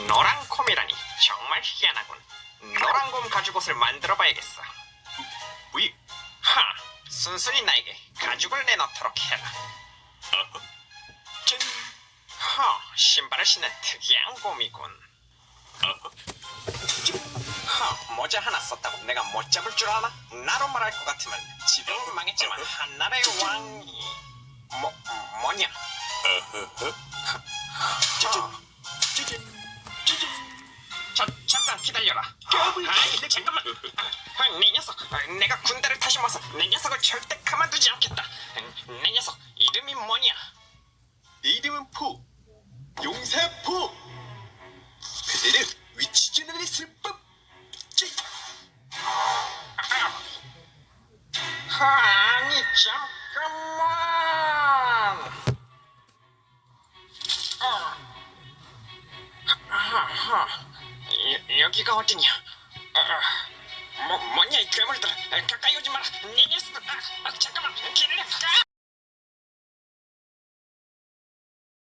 노란곰이라니 정말 희한하군. 노란곰 가죽옷을 만들어봐야겠어. 왜? 하, 순순히 나에게 가죽을 내놓도록 해라. 짠. 신발을 신는 특이한 곰이군. 모자 하나 썼다고 내가 못 잡을 줄 아나? 나로 말할 것 같으면 지금은 망했지만 한나라의 왕이 뭐냐? 잠깐 기다려라. 아니 잠깐만. 내 녀석, 내가 군대를 타심어서 내 녀석을 절대 가만두지 않겠다. 내 녀석 이름이 뭐냐? 내 이름은 포. 용사포. 그대는 위치 전환의 술법. 아니 잠깐만. 여기가 어디냐?